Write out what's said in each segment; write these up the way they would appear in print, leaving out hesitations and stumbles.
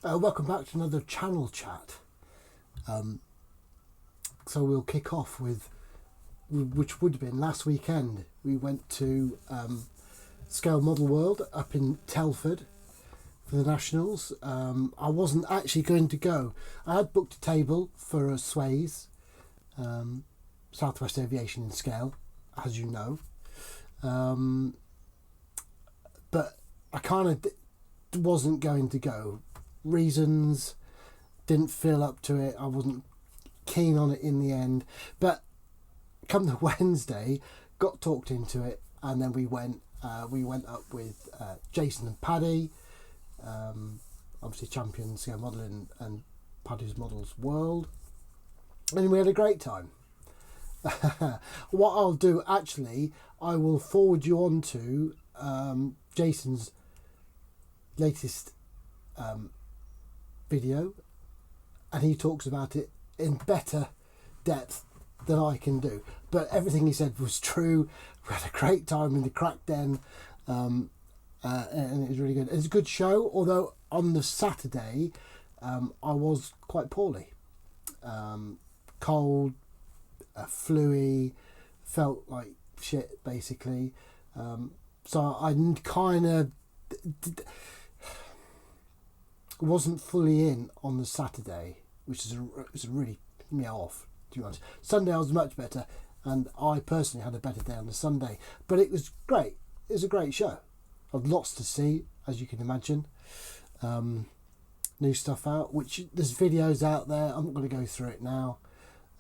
Welcome back to another channel chat. So we'll kick off with, which would have been last weekend. We went to Scale Model World up in Telford for the Nationals. I wasn't actually going to go. I had booked a table for a Sways, Southwest Aviation in Scale, as you know. But I kind of wasn't going to go. Reasons, didn't feel up to it. I wasn't keen on it in the end. But come the Wednesday, got talked into it, and then we went up with Jason and Paddy, obviously champion scale modelling and Paddy's Models World, and we had a great time. What I'll do, actually, I will forward you on to Jason's latest video, and he talks about it in better depth than I can do. But everything he said was true. We had a great time in the crack den, and it was really good. It's a good show, although on the Saturday I was quite poorly. Cold, fluey, felt like shit basically. So I kind of wasn't fully in on the Saturday, which is really me off, to be honest. Sunday I was much better, and I personally had a better day on the Sunday. But it was great. It was a great show. I've lots to see, as you can imagine. New stuff out, which there's videos out there. I'm not going to go through it now,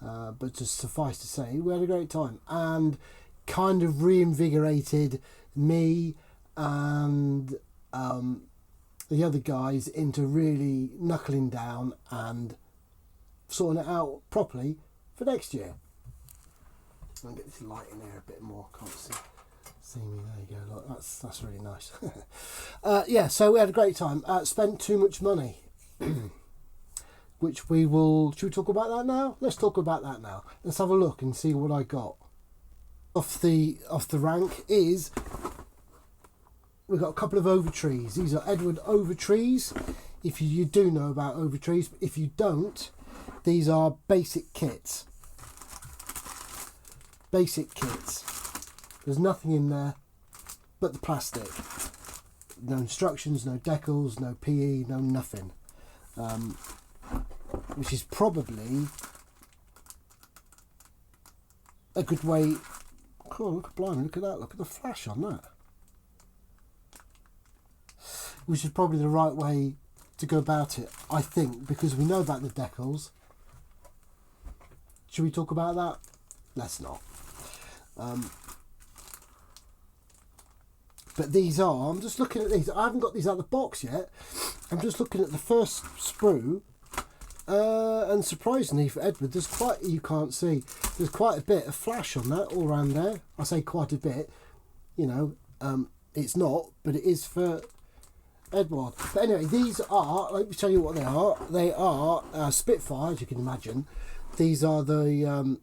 but just suffice to say, we had a great time, and kind of reinvigorated me and the other guys into really knuckling down and sorting it out properly for next year. I'll get this light in there a bit more. Can't see me. There you go. Look, that's really nice. Yeah, so we had a great time. Spent too much money, which we will. Should we talk about that now? Let's talk about that now. Let's have a look and see what I got. Off the rank is, we've got a couple of Overtrees. These are Eduard Overtrees. If you do know about Overtrees, but if you don't, these are basic kits. Basic kits. There's nothing in there but the plastic. No instructions, no decals, no PE, no nothing. Which is probably a good way. Oh, look at that. Look at the flash on that. Which is probably the right way to go about it, I think, because we know about the decals. Should we talk about that? Let's not. But these are, I'm just looking at these. I haven't got these out of the box yet. I'm just looking at the first sprue. And surprisingly for Edward, there's quite, you can't see, there's quite a bit of flash on that all around there. I say quite a bit, you know, it's not, but it is for Edward. But anyway, these are, let me tell you what they are. They are Spitfire, as you can imagine. These are the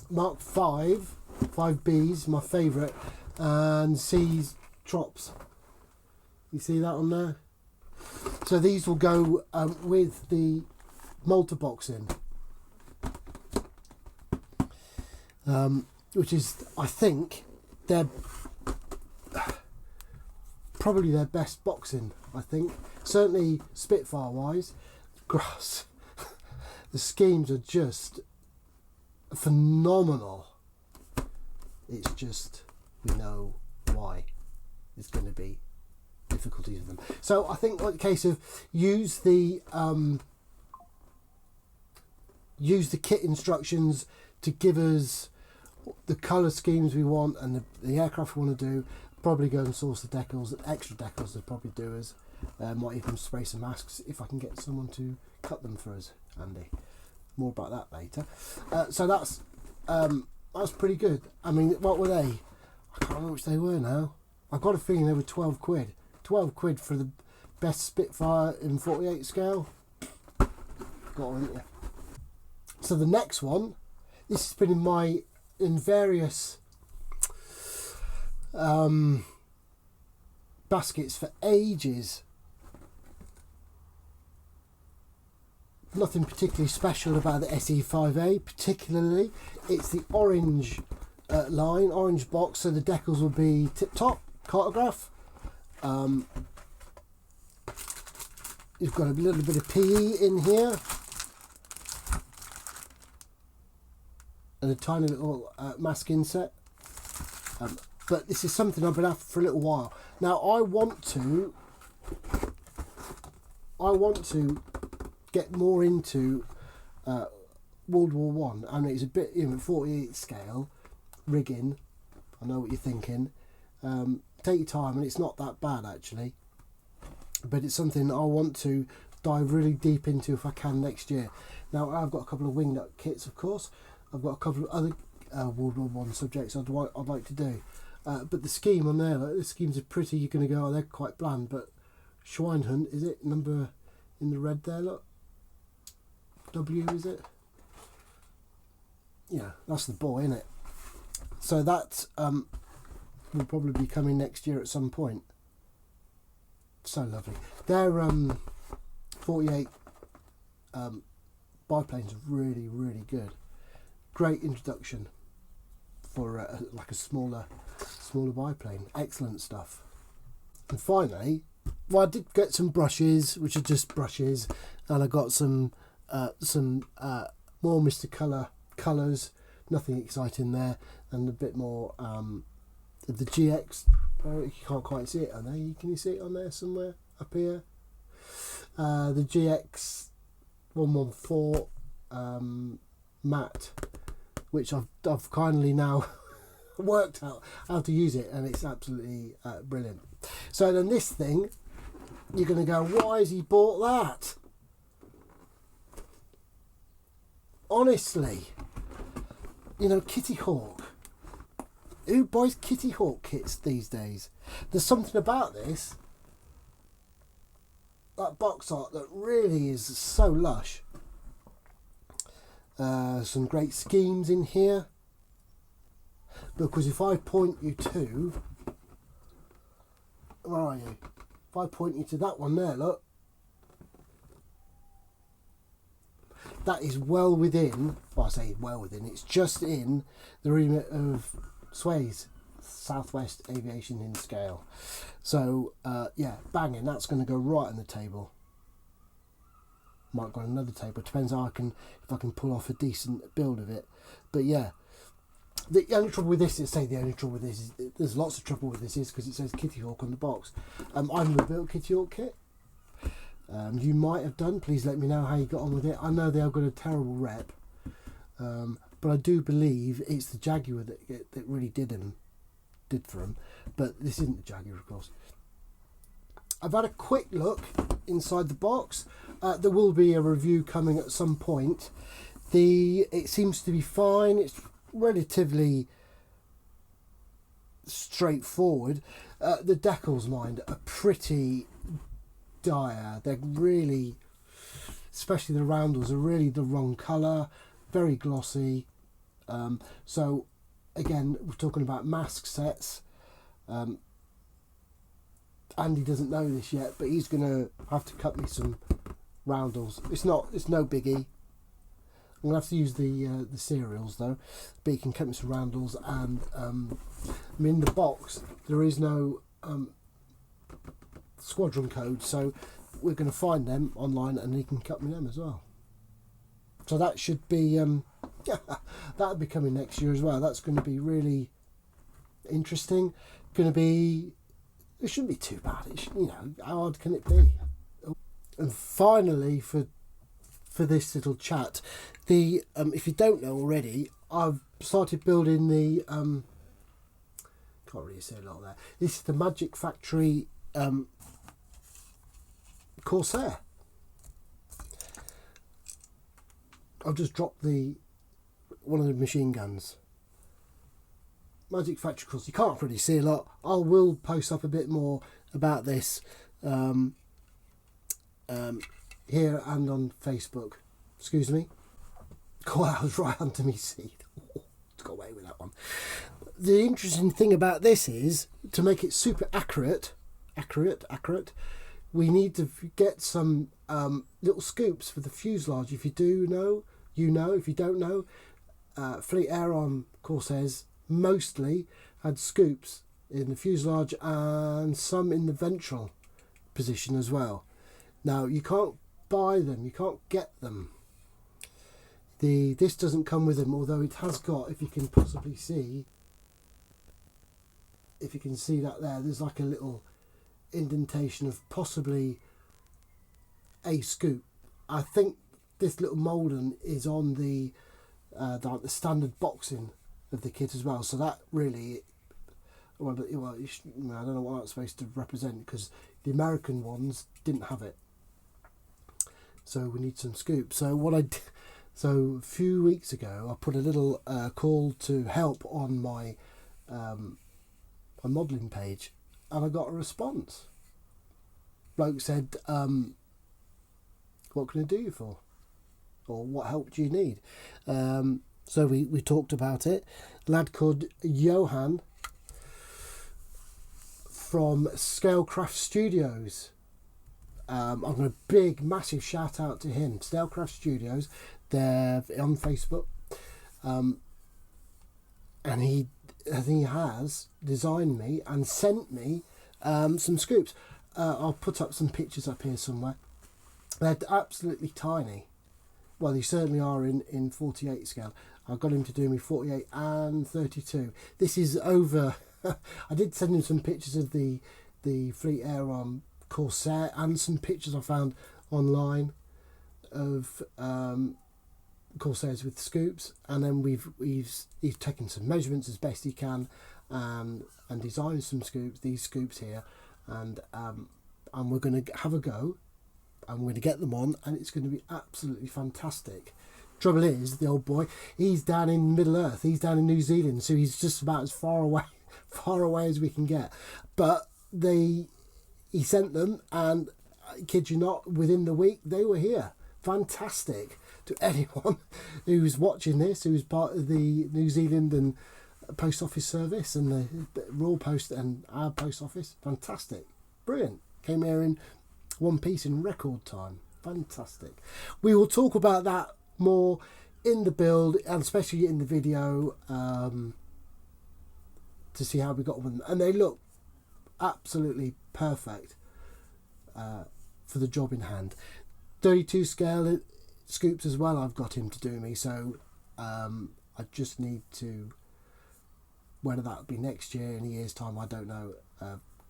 Mark 5Bs, my favourite, and C's Trops. You see that on there? So these will go with the Malta boxing, which is, I think, probably their best boxing. I think, certainly Spitfire wise. Grass, the schemes are just phenomenal. It's just, we know why there's going to be difficulties with them. So I think, like the case of use the kit instructions to give us the colour schemes we want and the aircraft we want to do. Probably go and source the decals, extra decals they'll probably do us. Might even spray some masks if I can get someone to cut them for us, Andy. More about that later. So that's pretty good. I mean, what were they? I can't remember which they were now. I've got a feeling they were 12 quid. 12 quid for the best Spitfire in 48 scale. Got on, didn't you? So the next one, this has been in various baskets for ages. nothing particularly special about the SE5A, particularly. It's the orange line, orange box, so the decals will be tip-top, cartograph. You've got a little bit of PE in here. And a tiny little mask inset. But this is something I've been after for a little while. Now I want to get more into World War One. I mean, it's a bit, 48 scale rigging. I know what you're thinking. Take your time, and it's not that bad actually. But it's something I want to dive really deep into if I can next year. Now I've got a couple of wingnut kits, of course. I've got a couple of other World War One subjects I'd like to do. But the scheme on there, the schemes are pretty. You're going to go, oh, they're quite bland, but Schweinhund, is it? Number in the red there, look. W, is it? Yeah, that's the boy, isn't it? So that will probably be coming next year at some point. So lovely. They're 48 biplanes are really, really good. Great introduction for like a smaller biplane. Excellent stuff. And finally, well, I did get some brushes, which are just brushes, and I got some more Mr. Colours, nothing exciting there, and a bit more of the GX. You can't quite see it on there. Can you see it on there somewhere up here? The GX 114 matte, which I've kindly now worked out how to use it, and it's absolutely brilliant. So then this thing, you're going to go, why has he bought that? Honestly, Kittyhawk. Who buys Kittyhawk kits these days? There's something about this, that box art, that really is so lush. Some great schemes in here, because if I point you to, where are you? If I point you to that one there, look, that is well within, well, I say well within, it's just in the remit of Sway's Southwest Aviation in scale. So yeah, banging, that's going to go right on the table. Might go on another table, depends how if I can pull off a decent build of it. But yeah, the only trouble with this is, there's lots of trouble with this, is because it says Kittyhawk on the box. I've never built a Kittyhawk kit. You might have done. Please let me know how you got on with it. I know they have got a terrible rep, but I do believe it's the Jaguar that really did for him. But this isn't the Jaguar, of course. I've had a quick look inside the box. There will be a review coming at some point. It seems to be fine. It's relatively straightforward. The decals, mind, are pretty dire. They're really, especially the roundels, are really the wrong colour. Very glossy. So again, we're talking about mask sets. Andy doesn't know this yet, but he's going to have to cut me some roundels. It's no biggie. I'm going to have to use the serials though, but he can cut me some roundels. And in the box there is no squadron code, so we're going to find them online and he can cut me them as well. So that should be that'll be coming next year as well. That's going to be really interesting. It shouldn't be too bad. How hard can it be? And finally, for this little chat, if you don't know already, I've started building the can't really say a lot there. This is the Magic Factory Corsair. I've just dropped one of the machine guns. Magic Factory Corsair. You can't really see a lot. I will post up a bit more about this here and on Facebook. Excuse me. God, that was right under me seat. Got away with that one. The interesting thing about this is, to make it super accurate, we need to get some little scoops for the fuselage. If you do know, you know. If you don't know, Fleet Air on Corsairs mostly had scoops in the fuselage and some in the ventral position as well. Now, you can't buy them, you can't get them. This doesn't come with them, although it has got, if you can possibly see, if you can see that there's like a little indentation of possibly a scoop. I think this little Malden is on the standard boxing of the kit as well, so that really, I don't know what that's supposed to represent, because the American ones didn't have it, so we need some scoops. So a few weeks ago I put a little call to help on my modelling page, and I got a response. Bloke said, what can I do you for? Or what help do you need? So we talked about it. A lad called Johann from ScaleCraft Studios. I'm going to big, massive shout out to him. ScaleCraft Studios, they're on Facebook. And he has designed me and sent me some scoops. I'll put up some pictures up here somewhere. They're absolutely tiny. Well, they certainly are in 48 scale. I got him to do me 48 and 32. This is over. I did send him some pictures of the Fleet Air on Corsair and some pictures I found online of Corsairs with scoops, and then he's taken some measurements as best he can and designed some scoops, these scoops here, and we're going to have a go. I'm going to get them on, and it's going to be absolutely fantastic. Trouble is, the old boy, he's down in Middle Earth, he's down in New Zealand, so he's just about as far away as we can get. But he sent them, and I kid you not, within the week they were here. Fantastic. To anyone who's watching this, who's part of the New Zealand and Post Office Service and the Royal Post and our Post Office, fantastic, brilliant. Came here in one piece in record time. Fantastic. We will talk about that more in the build, and especially in the video, to see how we got with them. And they look absolutely perfect for the job in hand. 32 scale scoops as well I've got him to do me, so I just need to, whether that will be next year, in a year's time, I don't know,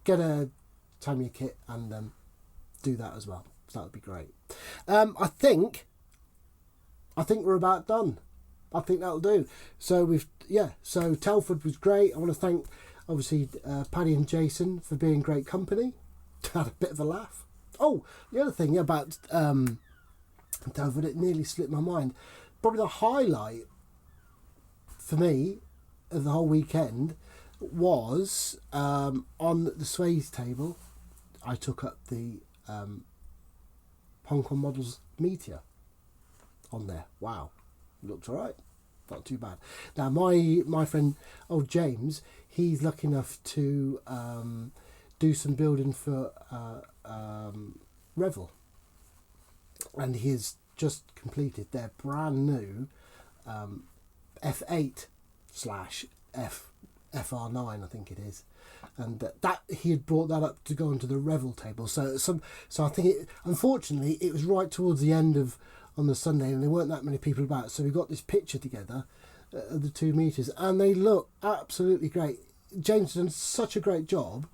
get a Tamiya kit and do that as well. So that would be great. I think we're about done. I think that'll do. So so Telford was great. I want to thank obviously Paddy and Jason for being great company. Had a bit of a laugh. Oh, the other thing about Telford, it nearly slipped my mind. Probably the highlight for me of the whole weekend was on the Sway's table. I took up the Hong Kong Models Meteor on there. Wow, looked all right, not too bad. Now my friend old James, he's lucky enough to do some building for Revel, and he has just completed their brand new F8 / FR9, I think it is, and that he had brought that up to go onto the Revel table. So I think unfortunately it was right towards the end on the Sunday, and there weren't that many people about. So we got this picture together of the 2 meters, and they look absolutely great. James has done such a great job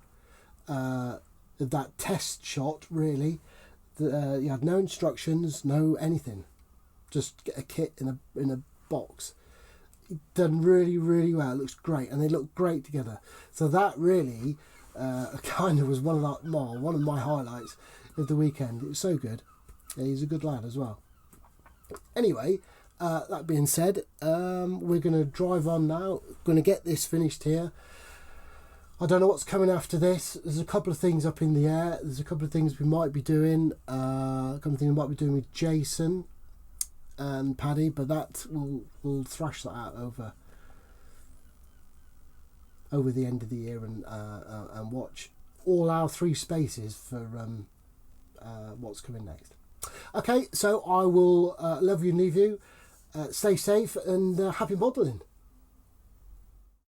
of that test shot. Really, you had no instructions, no anything, just get a kit in a box. Done really, really well. It looks great, and they look great together. So that really kind of was one of my highlights of the weekend. It was so good. Yeah, he's a good lad as well. Anyway, that being said, we're going to drive on now. Going to get this finished here. I don't know what's coming after this. There's a couple of things up in the air. There's a couple of things we might be doing. A couple of things we might be doing with Jason and Paddy, but that we'll thrash that out over the end of the year and watch all our 3 spaces for what's coming next. Okay, so I will love you and leave you. Stay safe and happy modelling.